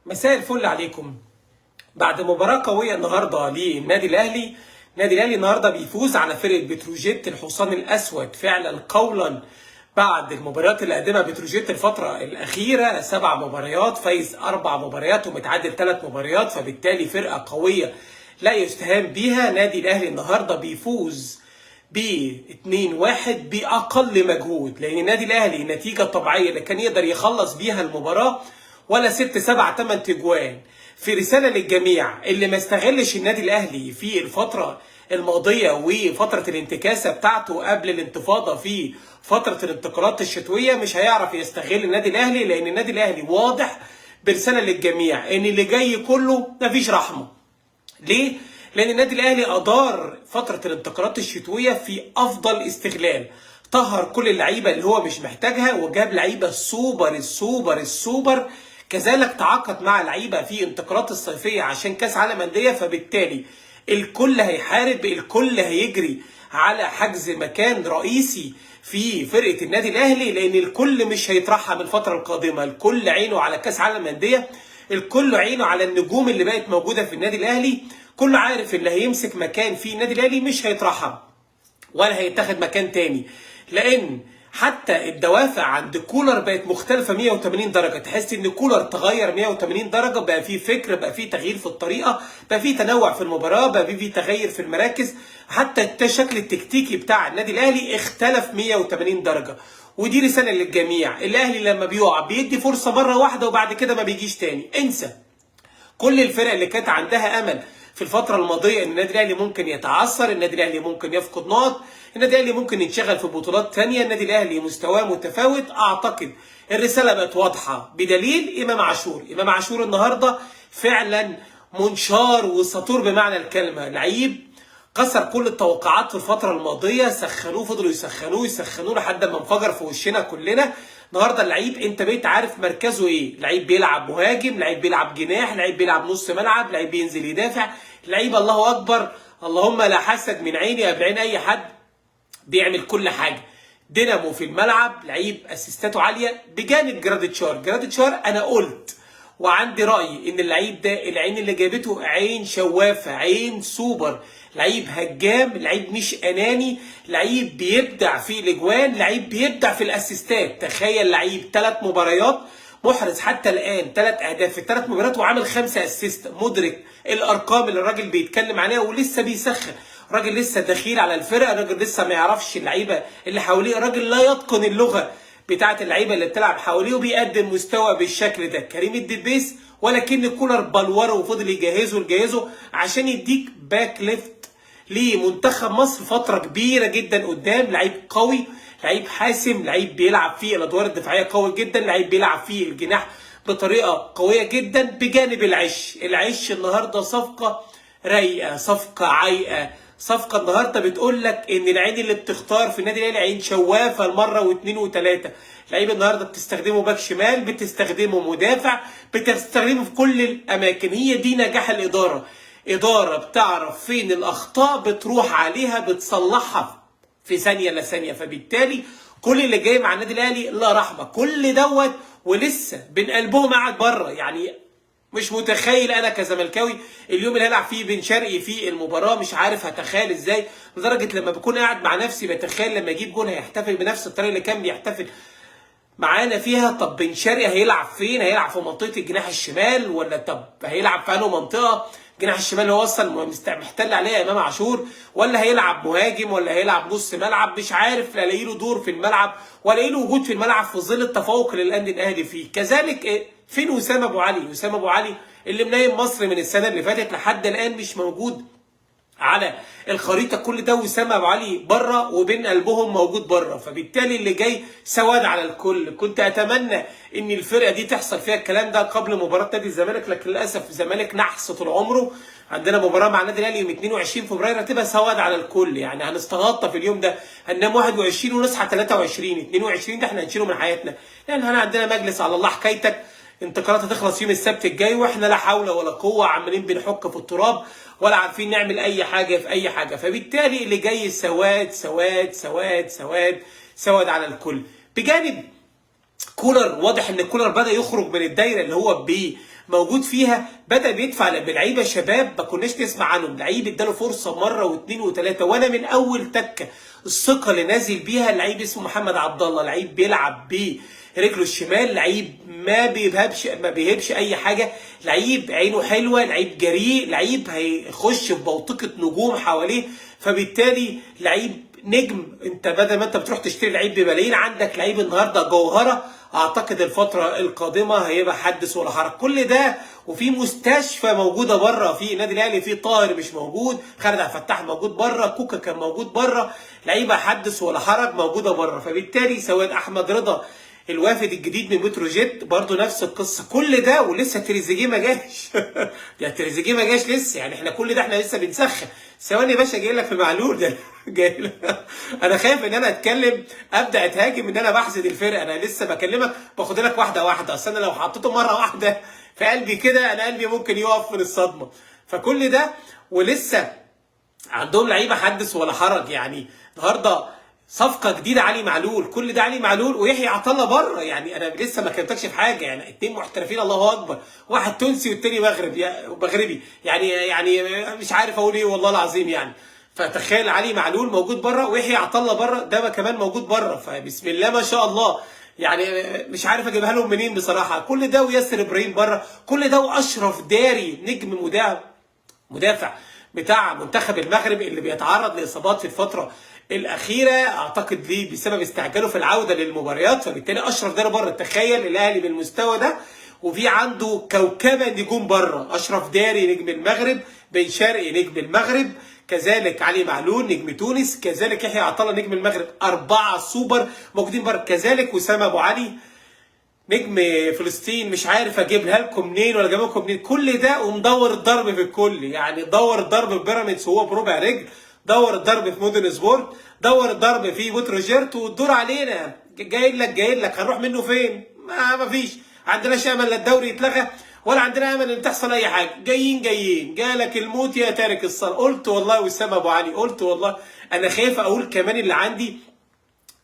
مساء الفل عليكم. بعد مباراة قوية النهارده للنادي الأهلي، النادي الأهلي النهارده بيفوز على فرقة بتروجيت الحصان الأسود فعلا قولا. بعد المباريات اللي قدمها بتروجيت الفترة الأخيرة 7 مباريات، فايز 4 مباريات ومتعادل 3 مباريات، فبالتالي فرقة قوية لا يستهان بيها. نادي الأهلي النهارده بيفوز ب 2-1 بأقل مجهود، لأن النادي الأهلي النتيجة الطبيعية اللي كان يقدر يخلص بيها المباراة ولا 6 7 8 تجوان. في رسالة للجميع اللي ما استغلش النادي الأهلي في الفترة الماضية وفترة الانتكاسة بتاعته قبل الانتفاضة في فترة الانتقالات الشتوية، مش هيعرف يستغل النادي الأهلي، لأن النادي الأهلي واضح برسالة للجميع إن اللي جاي كله مفيش رحمة. ليه؟ لأن النادي الأهلي أدار فترة الانتقالات الشتوية في أفضل استغلال، طهر كل اللعيبة اللي هو مش محتاجها وجاب لعيبة السوبر. كذلك تعاقد مع لعيبة في انتقالات الصيفية عشان كأس عالم أندية، فبالتالي الكل هيحارب، الكل هيجري على حجز مكان رئيسي في فرقة النادي الأهلي، لأن الكل مش هيترحم الفترة القادمة، الكل عينه على كأس عالم أندية، الكل عينه على النجوم اللي بقت موجودة في النادي الأهلي، كل عارف اللي هيمسك مكان في النادي الأهلي مش هيترحم ولا هيتاخد مكان تاني، لأن حتى الدوافع عند كولر بقت مختلفة 180 درجة. تحس ان كولر تغير 180 درجة، بقى فيه فكر، بقى فيه تغيير في الطريقة، بقى فيه تنوع في المباراة، بقى فيه تغير في المراكز، حتى الشكل التكتيكي بتاع النادي الأهلي اختلف 180 درجة. ودي رسالة للجميع، الأهلي لما بيقع بيدي فرصة مرة واحدة وبعد كده ما بيجيش تاني. انسى كل الفرق اللي كانت عندها امل في الفترة الماضية ان النادي الاهلي ممكن يتعثر، النادي الاهلي ممكن يفقد نقط، النادي الاهلي ممكن ينشغل في بطولات ثانية، النادي الاهلي مستواه متفاوت. اعتقد الرسالة بقت واضحة بدليل امام عاشور النهاردة فعلا منشار وسطور بمعنى الكلمة، لعيب كسر كل التوقعات في الفترة الماضية، سخنوه، فضلوا يسخنوه لحد ما انفجر في وشنا كلنا. النهارده اللعيب انت بقيت عارف مركزه ايه، لعيب بيلعب مهاجم، لعيب بيلعب جناح، لعيب بيلعب نص ملعب، لعيب بينزل يدافع، لعيب الله اكبر، اللهم لا حسد من عيني يا بعين اي حد، بيعمل كل حاجه. دينامو في الملعب، لعيب اسيستاته عاليه، بجانب جراديتشار انا قلت وعندي رأي ان اللعيب ده العين اللي جابته عين شوافة، عين سوبر، لعيب هجام، لعيب مش اناني، لعيب بيبدع في الاجوان، لعيب بيبدع في الاسيستات. تخيل لعيب 3 مباريات محرز حتى الان 3 اهداف في 3 مباريات وعامل 5 اسيست. مدرك الارقام اللي الراجل بيتكلم عليها ولسه بيسخن، راجل لسه دخيل على الفرقه، راجل لسه ما يعرفش اللعيبه اللي حواليه، راجل لا يتقن اللغه بتاعت اللعيبه اللي بتلعب حواليه وبيقدم مستوى بالشكل ده. كريم الدبيس ولكن كولر بلوره وفضل يجهزه عشان يديك باك ليفت لمنتخب مصر فتره كبيره جدا قدام. لعيب قوي، لعيب حاسم، لعيب بيلعب فيه الادوار الدفاعيه قوي جدا، لعيب بيلعب فيه الجناح بطريقه قويه جدا، بجانب العش النهارده صفقه رايقه، صفقه عايقه، صفقه النهارده بتقول لك ان العين اللي بتختار في النادي الاهلي عين شوافه المره واثنين وثلاثه. لعيب النهارده بتستخدمه باك شمال، بتستخدمه مدافع، بتستخدمه في كل الاماكن. هي دي نجاح الاداره، اداره بتعرف فين الاخطاء بتروح عليها بتصلحها في ثانيه لا ثانيه. فبالتالي كل اللي جاي مع النادي الاهلي لا رحمه، كل دوت ولسه بين قلبهم قاعد بره. يعني مش متخيل انا كزملكاوي اليوم اللي هلعب فيه بن شرقي في المباراه، مش عارف هتخيل ازاي، لدرجه لما بكون قاعد مع نفسي بتخيل لما اجيب جون هيحتفل بنفس الطريقه اللي كان بيحتفل معانا فيها. طب بن شرقي هيلعب فين؟ هيلعب في منطقه الجناح الشمال، ولا طب هيلعب في انهي منطقه؟ الجناح الشمال اللي هو اصلا محتل عليها امام عاشور، ولا هيلعب مهاجم، ولا هيلعب نص ملعب؟ مش عارف، لا الاقي له دور في الملعب ولا الاقي له وجود في الملعب في ظل التفوق اللي النادي الاهلي فيه. كذلك فين وسام ابو علي اللي منايم مصر من السنه اللي فاتت لحد الان مش موجود على الخريطه. كل ده وسام ابو علي بره وبين قلبهم موجود بره، فبالتالي اللي جاي سواد على الكل. كنت اتمنى ان الفرقه دي تحصل فيها الكلام ده قبل مباراه نادي الزمالك، لكن للاسف الزمالك نحس طول عمره. عندنا مباراه مع النادي الاهلي يوم 22 فبراير هتبقى سواد على الكل، يعني هنستغطى في اليوم ده، هننام 21 ونصحى 23. 22 ده احنا هنشيله من حياتنا، لان احنا عندنا مجلس على الله حكايتك. انتقالات هتخلص يوم السبت الجاي واحنا لا حول ولا قوه، عمالين بنحك في التراب ولا عارفين نعمل اي حاجه في اي حاجه. فبالتالي اللي جاي سواد على الكل. بجانب كولر، واضح ان كولر بدا يخرج من الدايره اللي هو موجود فيها، بدا بيدفع بلعيبه شباب ما كناش نسمع عنهم، لعيب اداله فرصه مره واثنين وثلاثه، وانا من اول تكه الثقه اللي نازل بيها اللعيب اسمه محمد عبد الله، لعيب بيلعب برجله الشمال، لعيب ما بيهبش اي حاجه، لعيب عينه حلوه، لعيب جريء، لعيب هيخش في بوتقه نجوم حواليه، فبالتالي لعيب نجم. انت بدل ما انت بتروح تشتري لعيب بملايين، عندك لعيب النهارده جوهره. اعتقد الفتره القادمه هيبقى حدث ولا حرج. كل ده وفي مستشفى موجوده بره في النادي الاهلي، في طاهر مش موجود، خالد عبد الفتاح موجود بره، كوكا كان موجود بره، لعيبه حدث ولا حرج موجوده بره. فبالتالي سواء احمد رضا الوافد الجديد من بتروجيت برضه نفس القصه، كل ده ولسه تريزيجيه ما جاش. يعني تريزيجيه ما جاش لسه، يعني احنا كل ده احنا لسه بنسخن. ثواني يا باشا جاي لك في معلول ده. جاي لك. انا خايف ان انا اتكلم ابدا اتهاجم ان انا بحسد الفرقه، انا لسه بكلمك باخد لك واحده واحده، اصل انا لو حطيته مره واحده في قلبي كده انا قلبي ممكن يقف من الصدمه. فكل ده ولسه عندهم لعيبه حدث ولا حرج. يعني النهارده صفقه جديده علي معلول، كل ده علي معلول ويحيى عطا الله بره. يعني انا لسه ما كلمتكش في حاجه، يعني اتنين محترفين الله اكبر، واحد تونسي والتاني مغربي، يعني مش عارف اقول ايه والله العظيم يعني. فتخيل علي معلول موجود بره ويحيى عطا الله بره، ده كمان موجود بره، فبسم الله ما شاء الله. يعني مش عارف اجيبها لهم منين بصراحه. كل ده وياسر ابراهيم بره، كل ده واشرف داري نجم مدافع بتاع منتخب المغرب اللي بيتعرض لاصابات في الفتره الاخيره، اعتقد ليه بسبب استعجاله في العوده للمباريات، فبالتالي اشرف داري بره. تخيل الاهلي بالمستوى ده وفي عنده كوكبه نجوم بره، اشرف داري نجم المغرب، بن شرقي نجم المغرب، كذلك علي معلول نجم تونس، كذلك يحيى عطا الله نجم المغرب، 4 سوبر موجودين بره، كذلك وسام ابو علي نجم فلسطين. مش عارف اجيبها لكم منين ولا اجيبها لكم منين، كل ده ومدور الضرب في الكل. يعني دور الضرب في بيراميدز وهو بربع رجل، دور الضرب في مودرن سبورت، دور الضرب في بتروجيت، والدور علينا جاي لك هنروح منه فين؟ ما فيش عندناش امل لا الدوري يتلغى ولا عندنا امل ان تحصل اي حاجه. جايين جالك الموت يا تارك الصلاه. قلت والله وسام ابو علي، قلت والله انا خايف اقول كمان اللي عندي،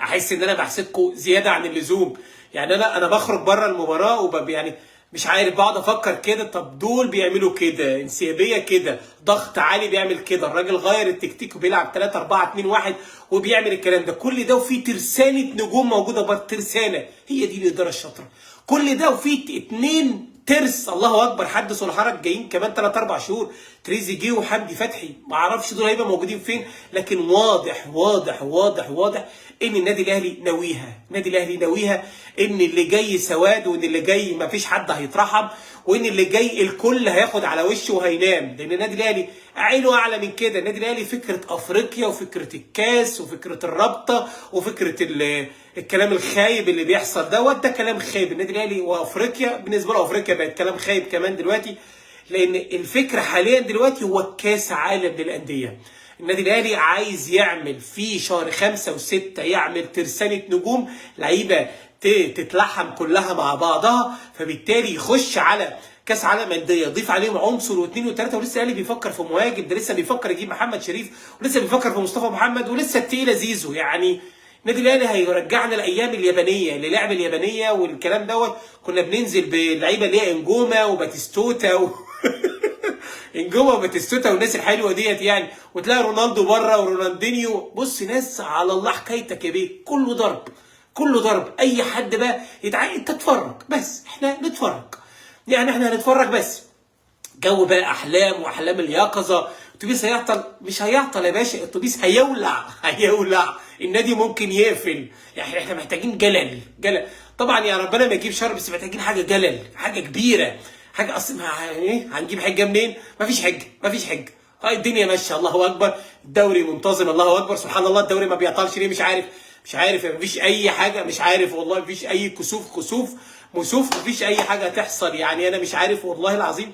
احس ان انا بحسدكم زياده عن اللزوم. يعني انا بخرج بره المباراه يعني مش عارف، بقعد افكر كده، طب دول بيعملوا كده، انسيابيه كده، ضغط عالي بيعمل كده، الراجل غير التكتيك وبيلعب 3 4 2 1 وبيعمل الكلام ده، كل ده وفي ترسانه نجوم موجوده بره، ترسانه هي دي الاداره الشاطره. كل ده وفي 2 ترس الله اكبر حدث ولا حرج جايين كمان 3 4 شهور، تريزيجيه وحمدي فتحي، ما اعرفش دول هيبقوا موجودين فين، لكن واضح واضح واضح واضح ان النادي الاهلي ناويها، ان اللي جاي سواد، وان اللي جاي ما فيش حد هيترحم، وان اللي جاي الكل هياخد على وشه وهينام، لان النادي الاهلي عينه اعلى من كده. النادي الاهلي فكره افريقيا وفكره الكاس وفكره الرابطه وفكره الكلام الخايب اللي بيحصل ده كلام خايب. النادي الاهلي وافريقيا بالنسبه له افريقيا بقت كلام خايب كمان دلوقتي، لان الفكره حاليا دلوقتي هو كاس عالم للانديه. النادي الاهلي عايز يعمل في شهر 5 و6 يعمل ترسانه نجوم لعيبه تتلحم كلها مع بعضها، فبالتالي يخش على كاس عالم انديه يضيف عليهم عنصر واثنين وثلاثه. ولسه الاهلي بيفكر في مهاجم، ده لسه بيفكر يجيب محمد شريف، ولسه بيفكر في مصطفى محمد، ولسه التقيله زيزو. يعني النادي الاهلي هيرجعنا الايام اليابانيه، للعب اليابانيه والكلام دوت. كنا بننزل باللعيبه اللي هي انجوما وباتيستوتا انجوما وباتيستوتا والناس الحلوه ديت يعني، وتلاقي رونالدو بره ورونالدينيو. بص ناس على الله حكايتك يا بيه، كله ضرب. اي حد بقى انت تتفرج بس، احنا نتفرج، يعني احنا هنتفرج بس. جو بقى احلام واحلام اليقظه. الاتوبيس هيعطل، مش هيعطل يا باشا، الاتوبيس هيولع. النادي ممكن يقفل. يعني احنا محتاجين جلل. طبعا يا ربنا ما يجيب شر، بس محتاجين حاجه جلل، حاجه كبيره، حاجه اصلا ايه هنجيب حجه منين؟ مفيش حجه. الدنيا ماشيه الله اكبر، الدوري منتظم الله اكبر، سبحان الله. الدوري ما بيعطلش ليه؟ مش عارف مفيش اي حاجه، مش عارف والله، مفيش اي كسوف مفيش اي حاجه تحصل. يعني انا مش عارف والله العظيم،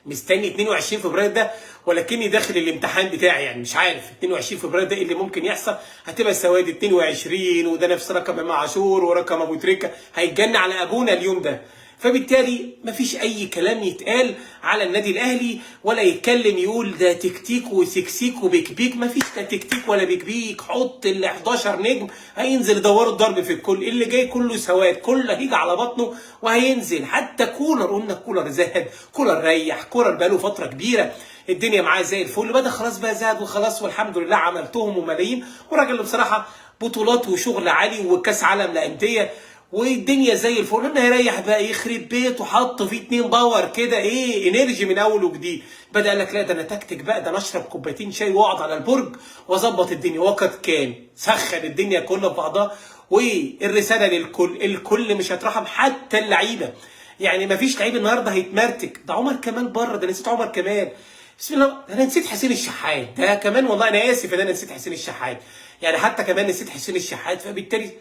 مستني 22 فبراير ده ولكني داخل الامتحان بتاعي. يعني مش عارف 22 فبراير ده ايه اللي ممكن يحصل. هتبقى السواد 22 وده نفس رقم امام عاشور ورقم ابو تريكه، هيتجنن على ابونا اليوم ده. فبالتالي مفيش اي كلام يتقال على النادي الاهلي، ولا يتكلم يقول ده تكتيك وسكسيك وبيكبيك. مفيش لا تكتيك ولا بيكبيك. حط ال 11 نجم هينزل يدوروا الضرب في الكل، اللي جاي كله سواد، كله هيجي على بطنه وهينزل. حتى كولر، قلنا كولر زهد، كولر ريح، كولر بقاله فتره كبيره الدنيا معاه زي الفل، بدا خلاص بقى زهد وخلاص، والحمد لله عملتهم وملايين. وراجل بصراحه بطولات وشغل عالي وكاس عالم للانديه والدنيا زي الفل. انه هيريح بقى، يخرب بيته، حط فيه 2 باور كده، ايه انرجي من اول وجديد. بدا قال لك لا ده انا تكتيك بقى، ده انا اشرب كوبايتين شاي واقعد على البرج واظبط الدنيا. وقد كان سخن الدنيا كلها في بعضها. والرساله للكل، الكل مش هيترحم، حتى اللعيبه. يعني ما فيش لعيب النهارده هيتمرتك. ده عمر كمال بره، ده نسيت عمر كمال، بسم الله. انا نسيت حسين الشحات ده كمان، والله انا اسف ان انا نسيت حسين الشحات. يعني حتى كمان نسيت حسين الشحات. فبالتالي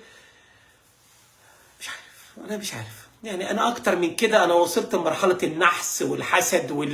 مش عارف يعني انا اكتر من كده. انا وصلت لمرحله النحس والحسد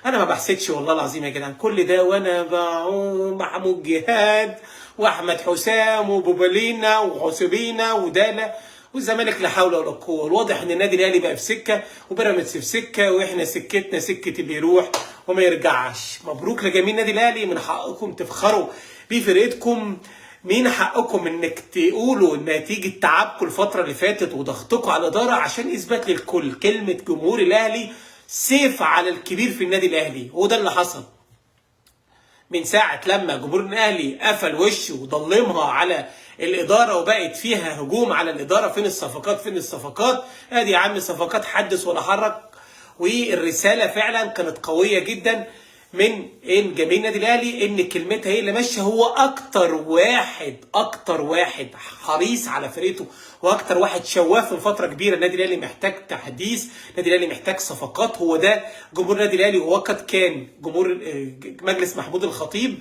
انا ما بحسدش والله العظيم يا جدعان. كل ده وانا بعوم محمود جهاد واحمد حسام وبوبالينا وحسبينا ودالا والزمالك لا حول ولا قوه. الواضح ان النادي الاهلي بقى في سكه وبيراميدز في سكه، واحنا سكتنا سكه اللي يروح وما يرجعش. مبروك لجميع النادي الاهلي، من حقكم تفخروا بفرقتكم. مين حقكم انك تقولوا نتيجه تعبكم الفتره اللي فاتت وضغطكم على الاداره عشان اثبات للكل كلمه جمهور الاهلي سيف على الكبير في النادي الاهلي. وده اللي حصل من ساعه لما جمهور الاهلي قفل وشه وضلمها على الاداره وبقت فيها هجوم على الاداره. فين الصفقات؟ فين الصفقات؟ ادي يا عم صفقات، حدث ولا حرج. والرساله فعلا كانت قويه جدا من جماهير النادي الاهلي، ان كلمتها هي اللي ماشيه. هو اكتر واحد حريص على فرقته، واكتر واحد شواف من فتره كبيره. النادي الاهلي محتاج تحديث، النادي الاهلي محتاج صفقات. هو ده جمهور النادي الاهلي. وقد كان جمهور مجلس محمود الخطيب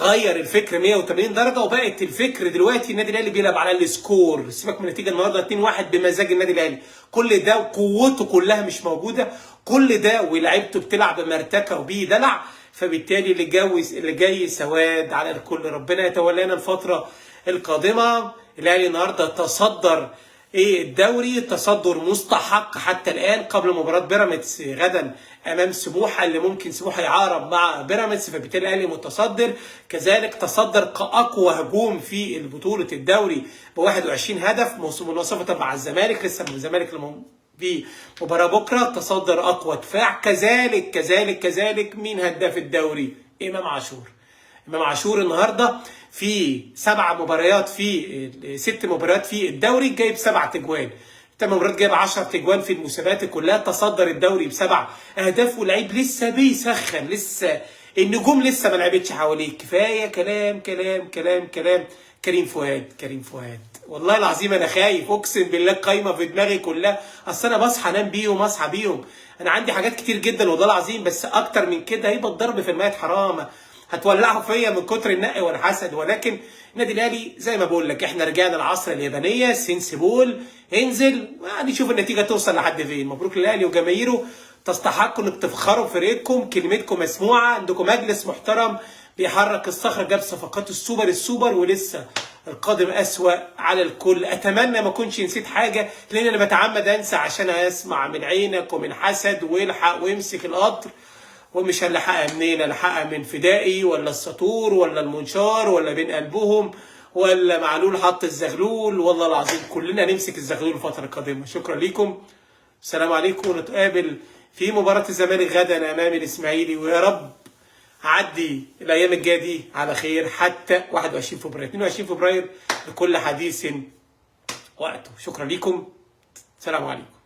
غير الفكر 180 درجه، وبقت الفكر دلوقتي النادي الاهلي بيلعب على السكور. سيبك من النتيجه النهارده 2-1 بمزاج النادي الاهلي. كل ده وقوته كلها مش موجوده، كل ده ولاعيبته بتلعب بمرتكه وبيه دلع. فبالتالي اللي جاي سواد على الكل. ربنا يتولانا الفتره القادمه. الاهلي النهارده تصدر الدوري تصدر مستحق حتى الان، قبل مباراه بيراميدز غدا امام سموحه، اللي ممكن سموحه يعارض مع بيراميدز. فبالتالي الاهلي متصدر. كذلك تصدر كاقوى هجوم في بطوله الدوري ب 21 هدف مناصفه مع الزمالك. لسه من الزمالك في مباراه بكره. تصدر اقوى دفاع. كذلك مين هداف الدوري؟ امام عاشور النهارده في 7 مباريات، في 6 مباريات في الدوري جايب 7 تجوان. 8 مباريات جايب 10 تجوان في المسابقات كلها. تصدر الدوري ب7 اهداف. ولعيب لسه بيسخن، لسه النجوم لسه ما لعبتش حواليه. كفايه كلام. كريم فؤاد والله العظيم انا خايف، اقسم بالله القايمه في دماغي كلها. اصل انا بصحى انام بيهم، اصحى بيهم. انا عندي حاجات كتير جدا والله العظيم، بس اكتر من كده هيبقى الضرب في الميت حرام. هتولعوا فيا من كتر النقي والحسد. ولكن النادي الاهلي زي ما بقول لك، احنا رجعنا العصر اليابانيه، سينسيبول، انزل نشوف النتيجه توصل لحد فين. مبروك للاهلي وجماهيره، تستحقوا انك تفخروا بفريقكم. كلمتكم مسموعه، عندكم مجلس محترم بيحرك الصخر، جاب صفقات السوبر ولسه القادم اسوأ على الكل. اتمنى ما اكونش نسيت حاجه، لان انا بتعمد انسى عشان اسمع من عينك ومن حسد والحق وامسك القطر. ومش هنلحقها منين؟ الحقها من فدائي ولا السطور ولا المنشار ولا بين قلبهم ولا معلول حط الزغلول؟ والله العظيم كلنا نمسك الزغلول الفتره القادمه. شكرا لكم، السلام عليكم، ونتقابل في مباراه الزمالك غدا امام الاسماعيلي. ويا رب عدي الايام الجايه دي على خير حتى 21 فبراير. 22 فبراير لكل حديث وقته. شكرا لكم، السلام عليكم.